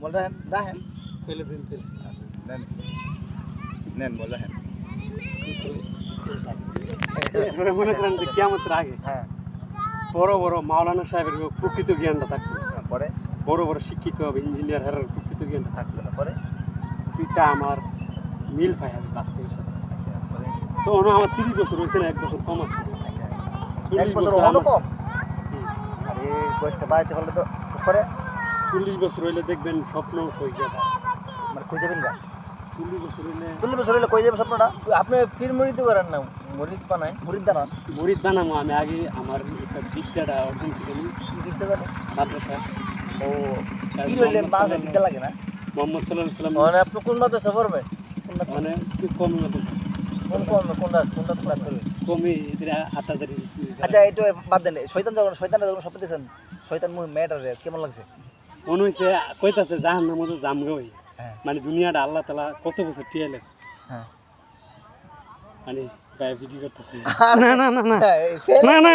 বল রাহেন রাহেন ফেলে দিন তেল নেন নেন বল রাহেন এবারে মনে করেন যে কিয়ামতের আগে হ্যাঁ বড় বড় মাওলানা সাহেবের প্রকৃত জ্ঞানটা থাকতো পরে বড় বড় শিক্ষিত হবে ইঞ্জিনিয়ার হারার প্রকৃত জ্ঞানটা থাকতো থাকতো না পরে তুইটা আমার মিল পাই আমি বাস্তবের সাথে আচ্ছা পরে তো আমার 30 বছর হয়েছে না 1 বছর কম আছে আচ্ছা 40 এক বছর বছর হলো আমার- কম হুম, আরে বয়সটা বাড়াইতে হলে তো পরে 40 বছর হইলে দেখবেন স্বপ্ন হয়ে যাবে মানে কই যাবেন গা 40 বছর হইলে 40 বছর হলে কই যাবেন স্বপ্নটা আপনি ফির মরিত করেন না মরিত বানায় মুরিদ দানা মরিদ বানামো আমি আগে আমার একটা বিদ্যাটা অর্জন করে নিই কি বিদ্যা জানে মাদ্রাসা ও কি হইলে মাছ বিদ্যা লাগে না মোহাম্মদ সাল্লাল্লাহু আলাইহি সাল্লাম মানে আপনি কোন মাদ্রাসা পড়বেন কোনটা মানে একটু কমই মতো কোনটা পড়বেন কমই এদের 8000 আচ্ছা এটা বাদ দেন শয়তানের যখন স্বপ্ন দেখছেন শয়তান মেয়েটার কেমন লাগছে মনে হইছে কইতাছে জাহান্নামের মতো জামগই হ্যাঁ মানে দুনিয়াটা আল্লাহ তাআলা কত বছর টিয়ালে হ্যাঁ মানে গায়ে ভিডিও করতেছে না না না না না না না না